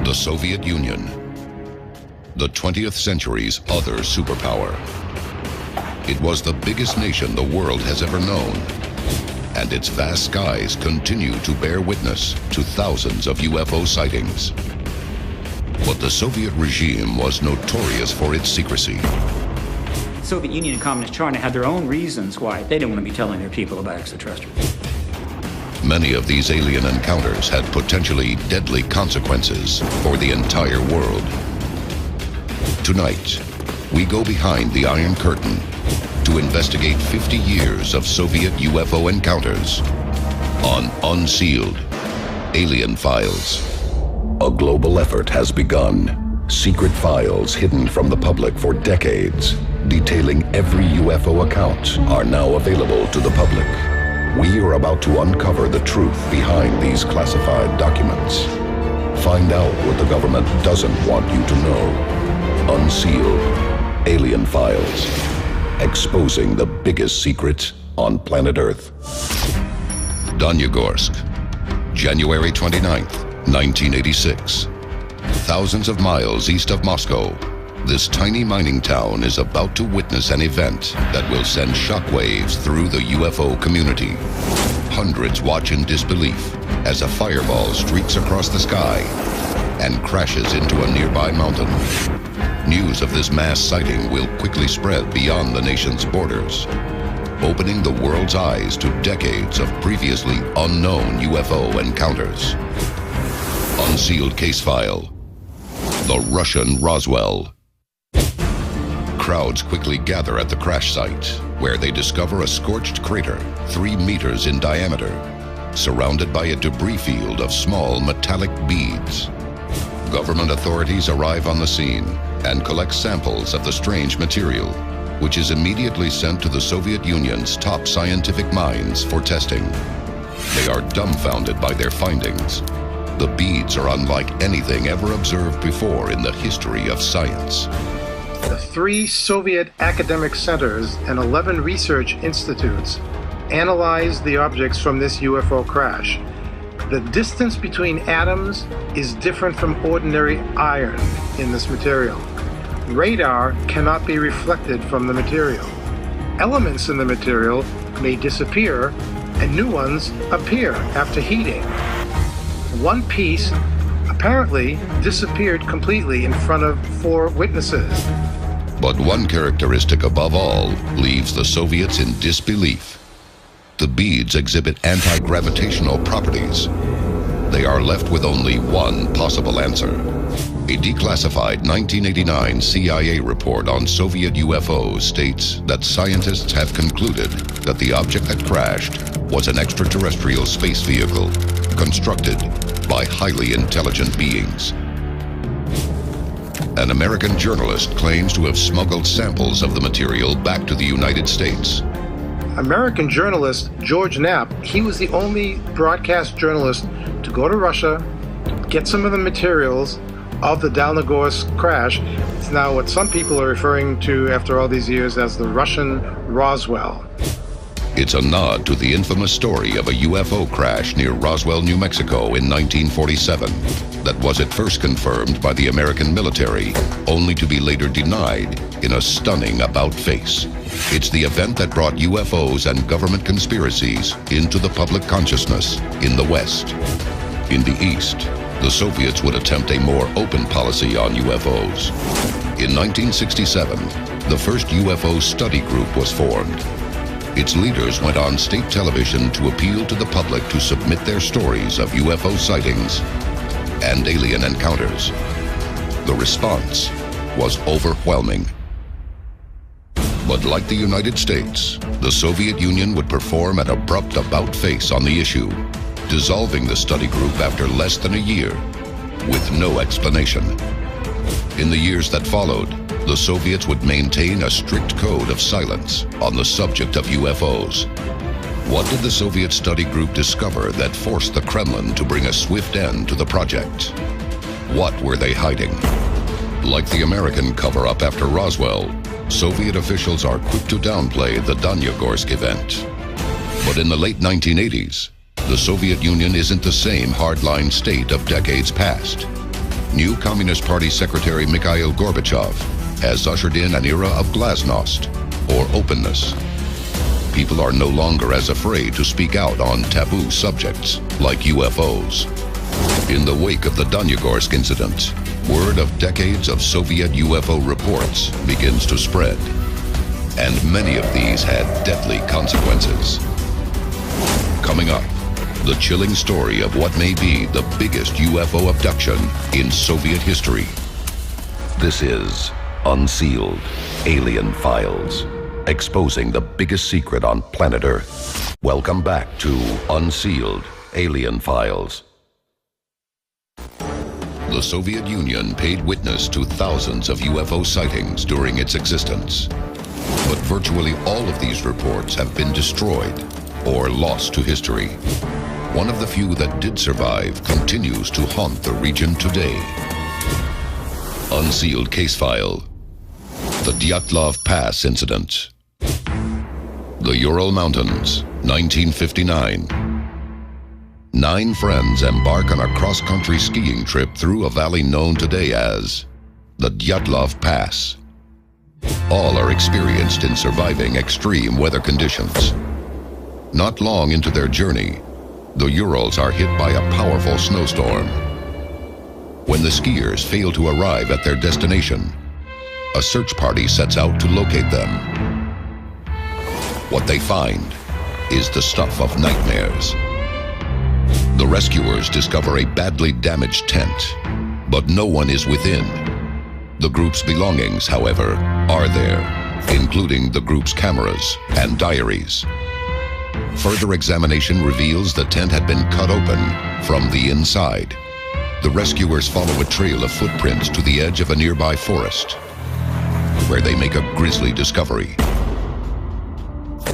The Soviet Union, the 20th century's other superpower. It was the biggest nation the world has ever known, and its vast skies continue to bear witness to thousands of UFO sightings. But the Soviet regime was notorious for its secrecy. The Soviet Union and Communist China had their own reasons why they didn't want to be telling their people about extraterrestrials. Many of these alien encounters had potentially deadly consequences for the entire world. Tonight, we go behind the Iron Curtain to investigate 50 years of Soviet UFO encounters on Unsealed Alien Files. A global effort has begun. Secret files hidden from the public for decades, detailing every UFO account, are now available to the public. We are about to uncover the truth behind these classified documents. Find out what the government doesn't want you to know. Unsealed Alien Files. Exposing the biggest secrets on planet Earth. Danyagorsk, January 29th, 1986. Thousands of miles east of Moscow, this tiny mining town is about to witness an event that will send shockwaves through the UFO community. Hundreds watch in disbelief as a fireball streaks across the sky and crashes into a nearby mountain. News of this mass sighting will quickly spread beyond the nation's borders, opening the world's eyes to decades of previously unknown UFO encounters. Unsealed case file: the Russian Roswell. Crowds quickly gather at the crash site, where they discover a scorched crater 3 meters in diameter, surrounded by a debris field of small metallic beads. Government authorities arrive on the scene and collect samples of the strange material, which is immediately sent to the Soviet Union's top scientific minds for testing. They are dumbfounded by their findings. The beads are unlike anything ever observed before in the history of science. The 3 Soviet academic centers and 11 research institutes analyzed the objects from this UFO crash. The distance between atoms is different from ordinary iron in this material. Radar cannot be reflected from the material. Elements in the material may disappear and new ones appear after heating. One piece apparently disappeared completely in front of 4 witnesses. But one characteristic above all leaves the Soviets in disbelief. The beads exhibit anti-gravitational properties. They are left with only one possible answer. A declassified 1989 CIA report on Soviet UFOs states that scientists have concluded that the object that crashed was an extraterrestrial space vehicle constructed by highly intelligent beings. An American journalist claims to have smuggled samples of the material back to the United States. American journalist George Knapp, he was the only broadcast journalist to go to Russia, get some of the materials of the Danyagorsk crash. It's now what some people are referring to after all these years as the Russian Roswell. It's a nod to the infamous story of a UFO crash near Roswell, New Mexico in 1947 that was at first confirmed by the American military, only to be later denied in a stunning about-face. It's the event that brought UFOs and government conspiracies into the public consciousness in the West. In the East, the Soviets would attempt a more open policy on UFOs. In 1967, the first UFO study group was formed. Its leaders went on state television to appeal to the public to submit their stories of UFO sightings and alien encounters. The response was overwhelming. But like the United States, the Soviet Union would perform an abrupt about-face on the issue, dissolving the study group after less than a year, with no explanation. In the years that followed, the Soviets would maintain a strict code of silence on the subject of UFOs. What did the Soviet study group discover that forced the Kremlin to bring a swift end to the project? What were they hiding? Like the American cover-up after Roswell, Soviet officials are quick to downplay the Danyagorsk event. But in the late 1980s, the Soviet Union isn't the same hardline state of decades past. new Communist Party Secretary Mikhail Gorbachev has ushered in an era of glasnost, or openness. People are no longer as afraid to speak out on taboo subjects like UFOs. In the wake of the Danyagorsk incident, word of decades of Soviet UFO reports begins to spread, and many of these had deadly consequences. Coming up, the chilling story of what may be the biggest UFO abduction in Soviet history. This is Unsealed Alien Files, exposing the biggest secret on planet Earth. Welcome back to Unsealed Alien Files. The Soviet Union paid witness to thousands of UFO sightings during its existence. But virtually all of these reports have been destroyed or lost to history. One of the few that did survive continues to haunt the region today. Unsealed case file: the Dyatlov Pass incident. The Ural Mountains, 1959. 9 friends embark on a cross-country skiing trip through a valley known today as the Dyatlov Pass. All are experienced in surviving extreme weather conditions. Not long into their journey, the Urals are hit by a powerful snowstorm. When the skiers fail to arrive at their destination, a search party sets out to locate them. What they find is the stuff of nightmares. The rescuers discover a badly damaged tent, but no one is within. The group's belongings, however, are there, including the group's cameras and diaries. Further examination reveals the tent had been cut open from the inside. The rescuers follow a trail of footprints to the edge of a nearby forest, where they make a grisly discovery.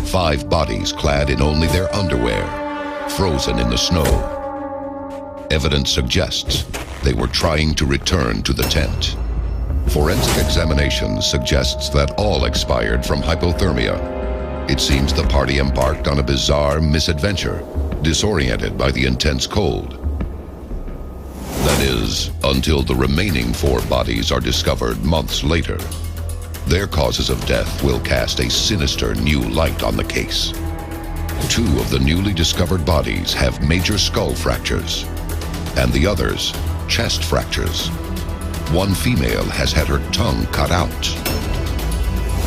5 bodies clad in only their underwear, frozen in the snow. Evidence suggests they were trying to return to the tent. Forensic examination suggests that all expired from hypothermia. It seems the party embarked on a bizarre misadventure, disoriented by the intense cold. That is, until the remaining 4 bodies are discovered months later. Their causes of death will cast a sinister new light on the case. 2 of the newly discovered bodies have major skull fractures, and the others, chest fractures. 1 female has had her tongue cut out.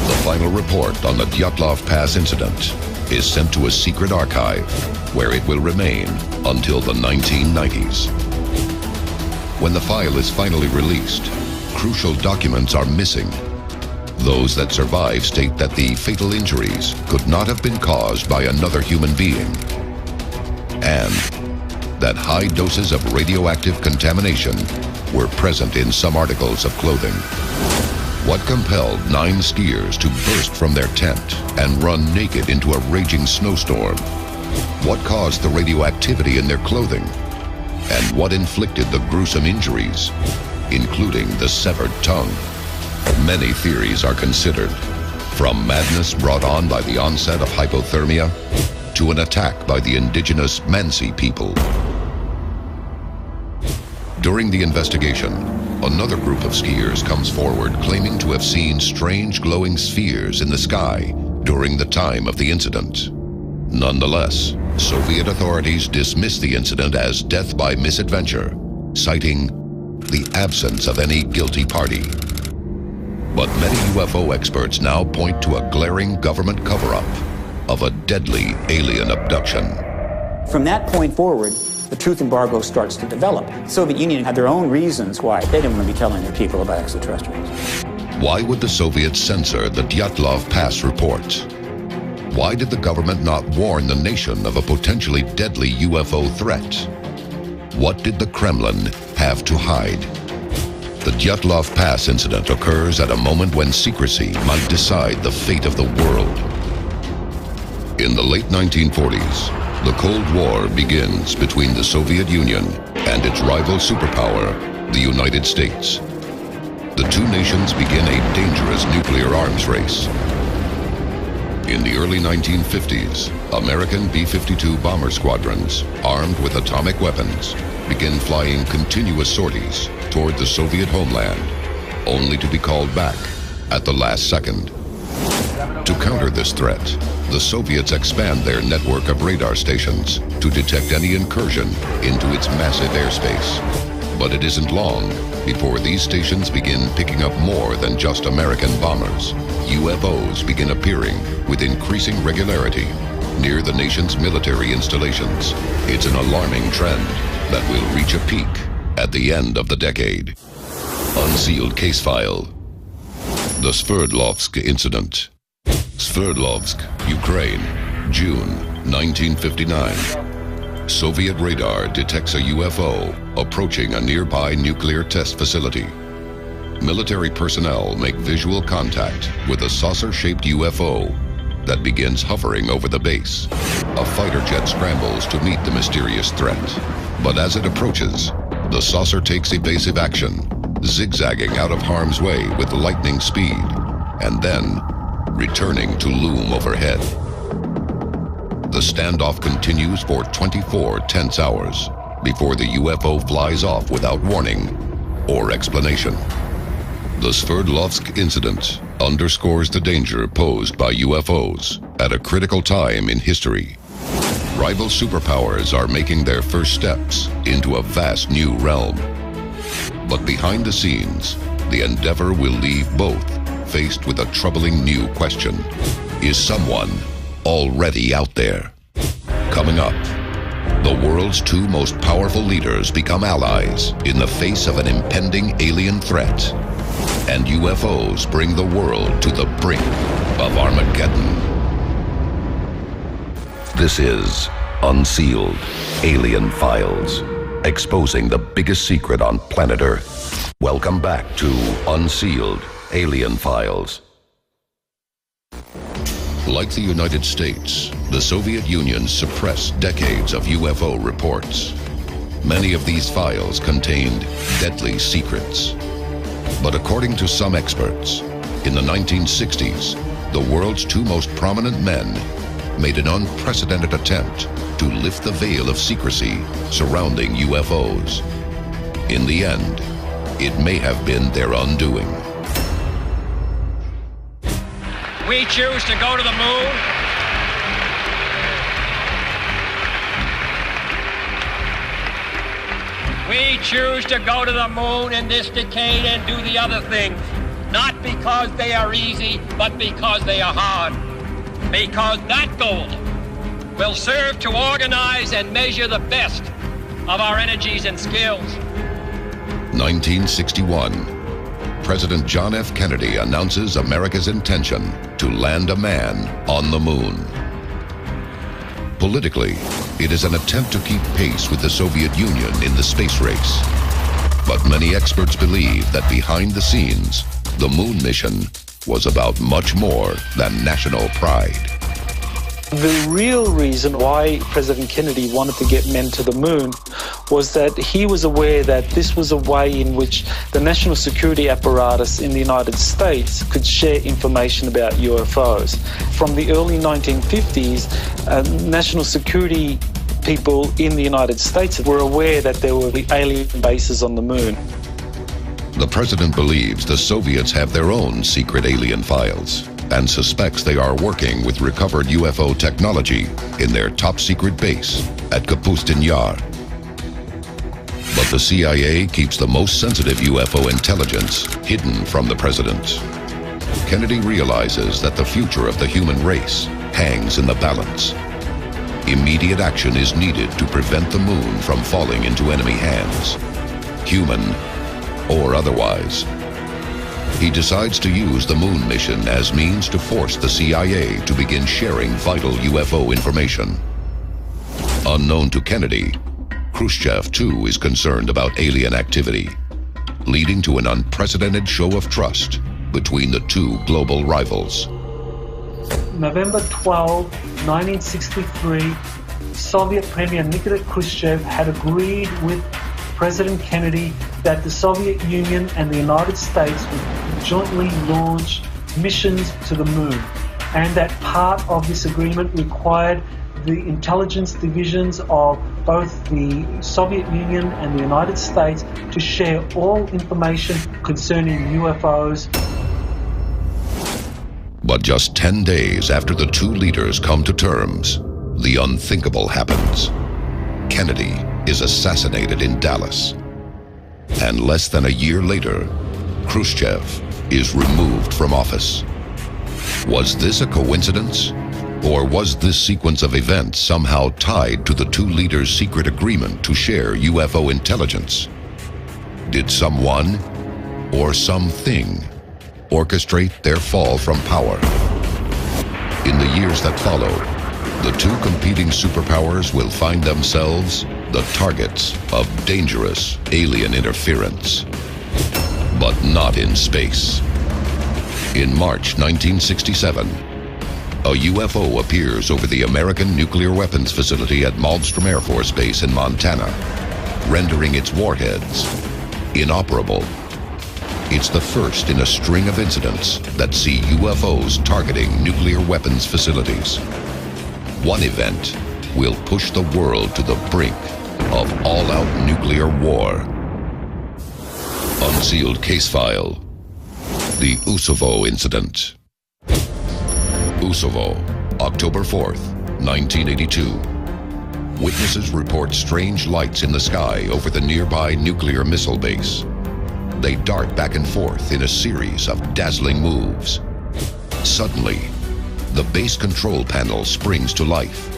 The final report on the Dyatlov Pass incident is sent to a secret archive, where it will remain until the 1990s. When the file is finally released, crucial documents are missing. Those that survive state that the fatal injuries could not have been caused by another human being, and that high doses of radioactive contamination were present in some articles of clothing. What compelled 9 skiers to burst from their tent and run naked into a raging snowstorm? What caused the radioactivity in their clothing? And what inflicted the gruesome injuries, including the severed tongue? Many theories are considered, from madness brought on by the onset of hypothermia to an attack by the indigenous Mansi people. During the investigation, another group of skiers comes forward claiming to have seen strange glowing spheres in the sky during the time of the incident. Nonetheless, Soviet authorities dismiss the incident as death by misadventure, citing the absence of any guilty party. But many UFO experts now point to a glaring government cover-up of a deadly alien abduction. From that point forward, the truth embargo starts to develop. The Soviet Union had their own reasons why they didn't want to be telling their people about extraterrestrials. Why would the Soviets censor the Dyatlov Pass report? Why did the government not warn the nation of a potentially deadly UFO threat? What did the Kremlin have to hide? The Dyatlov Pass incident occurs at a moment when secrecy might decide the fate of the world. In the late 1940s, the Cold War begins between the Soviet Union and its rival superpower, the United States. The 2 nations begin a dangerous nuclear arms race. In the early 1950s, American B-52 bomber squadrons, armed with atomic weapons, begin flying continuous sorties toward the Soviet homeland, only to be called back at the last second. To counter this threat, the Soviets expand their network of radar stations to detect any incursion into its massive airspace. But it isn't long before these stations begin picking up more than just American bombers. UFOs begin appearing with increasing regularity near the nation's military installations. It's an alarming trend that will reach a peak at the end of the decade. Unsealed case file. The Sverdlovsk incident. Sverdlovsk, Ukraine, June 1959. Soviet radar detects a UFO approaching a nearby nuclear test facility. Military personnel make visual contact with a saucer-shaped UFO that begins hovering over the base. A fighter jet scrambles to meet the mysterious threat. But as it approaches, the saucer takes evasive action, zigzagging out of harm's way with lightning speed, and then returning to loom overhead. The standoff continues for 24 tense hours before the UFO flies off without warning or explanation. The Sverdlovsk incident underscores the danger posed by UFOs at a critical time in history. Rival superpowers are making their first steps into a vast new realm. But behind the scenes, the endeavor will leave both faced with a troubling new question. Is someone already out there? Coming up, the world's two most powerful leaders become allies in the face of an impending alien threat. And UFOs bring the world to the brink of Armageddon. This is Unsealed Alien Files, exposing the biggest secret on planet Earth. Welcome back to Unsealed Alien Files. Like the United States, the Soviet Union suppressed decades of UFO reports. Many of these files contained deadly secrets. But according to some experts, in the 1960s, the world's two most prominent men made an unprecedented attempt to lift the veil of secrecy surrounding UFOs. In the end, it may have been their undoing. We choose to go to the moon. We choose to go to the moon in this decade and do the other things, not because they are easy, but because they are hard. Because that goal will serve to organize and measure the best of our energies and skills. 1961. President John F. Kennedy announces America's intention to land a man on the moon. Politically, it is an attempt to keep pace with the Soviet Union in the space race. But many experts believe that behind the scenes, the moon mission was about much more than national pride. The real reason why President Kennedy wanted to get men to the moon was that he was aware that this was a way in which the national security apparatus in the United States could share information about UFOs. From the early 1950s, national security people in the United States were aware that there were alien bases on the moon. The president believes the Soviets have their own secret alien files and suspects they are working with recovered UFO technology in their top-secret base at Kapustin Yar. But the CIA keeps the most sensitive UFO intelligence hidden from the president. Kennedy realizes that the future of the human race hangs in the balance. Immediate action is needed to prevent the moon from falling into enemy hands, human or otherwise. He decides to use the moon mission as means to force the CIA to begin sharing vital UFO information. Unknown to Kennedy, Khrushchev too is concerned about alien activity, leading to an unprecedented show of trust between the two global rivals. November 12, 1963, Soviet Premier Nikita Khrushchev had agreed with President Kennedy that the Soviet Union and the United States would jointly launch missions to the moon. and that part of this agreement required the intelligence divisions of both the Soviet Union and the United States to share all information concerning UFOs. But just 10 days after the two leaders come to terms, the unthinkable happens. Kennedy is assassinated in Dallas. And less than a year later, Khrushchev is removed from office. Was this a coincidence? Or was this sequence of events somehow tied to the two leaders' secret agreement to share UFO intelligence? Did someone or something orchestrate their fall from power? In the years that follow, the two competing superpowers will find themselves the targets of dangerous alien interference. But not in space. In March 1967, a UFO appears over the American nuclear weapons facility at Malmstrom Air Force Base in Montana, rendering its warheads inoperable. It's the first in a string of incidents that see UFOs targeting nuclear weapons facilities. One event will push the world to the brink of all-out nuclear war. Unsealed case file. The Usovo Incident. Usovo, October 4th, 1982. Witnesses report strange lights in the sky over the nearby nuclear missile base. They dart back and forth in a series of dazzling moves. Suddenly, the base control panel springs to life.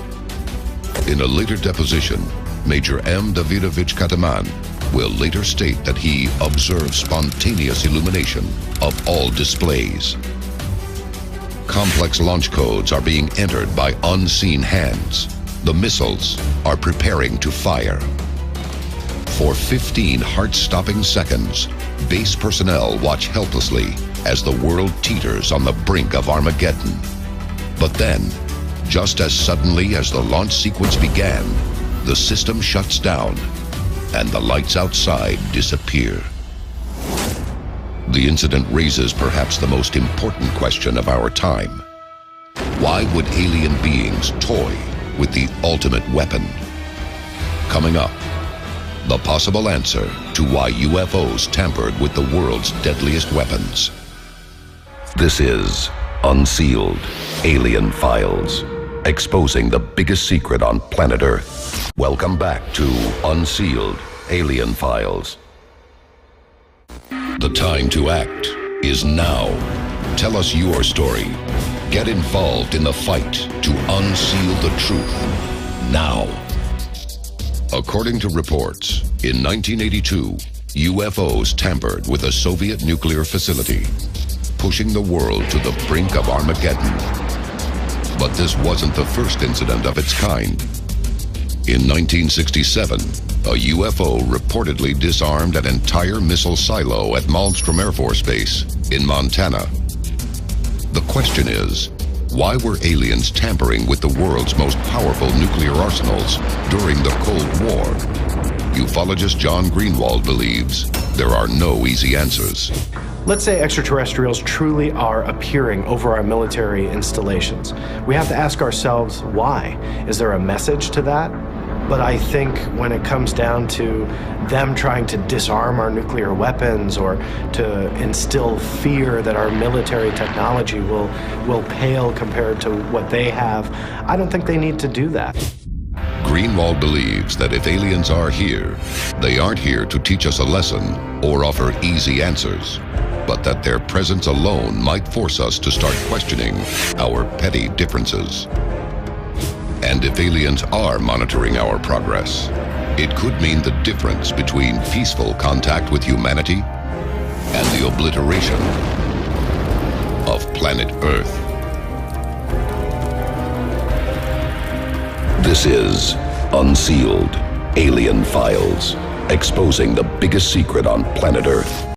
In a later deposition, Major M. Davidovich Kataman will later state that he observed spontaneous illumination of all displays. Complex launch codes are being entered by unseen hands. The missiles are preparing to fire. For 15 heart-stopping seconds, base personnel watch helplessly as the world teeters on the brink of Armageddon. But then, just as suddenly as the launch sequence began, the system shuts down and the lights outside disappear. The incident raises perhaps the most important question of our time. Why would alien beings toy with the ultimate weapon? Coming up, the possible answer to why UFOs tampered with the world's deadliest weapons. This is Unsealed Alien Files, exposing the biggest secret on planet Earth. Welcome back to Unsealed Alien Files. The time to act is now. Tell us your story. Get involved in the fight to unseal the truth now. According to reports, in 1982, UFOs tampered with a Soviet nuclear facility, pushing the world to the brink of Armageddon. But this wasn't the first incident of its kind. In 1967, a UFO reportedly disarmed an entire missile silo at Malmstrom Air Force Base in Montana. The question is, why were aliens tampering with the world's most powerful nuclear arsenals during the Cold War? Ufologist John Greenwald believes there are no easy answers. Let's say extraterrestrials truly are appearing over our military installations. We have to ask ourselves why. Is there a message to that? But I think when it comes down to them trying to disarm our nuclear weapons or to instill fear that our military technology will pale compared to what they have, I don't think they need to do that. Greenwald believes that if aliens are here, they aren't here to teach us a lesson or offer easy answers, but that their presence alone might force us to start questioning our petty differences. And if aliens are monitoring our progress, it could mean the difference between peaceful contact with humanity and the obliteration of planet Earth. This is Unsealed Alien Files, exposing the biggest secret on planet Earth.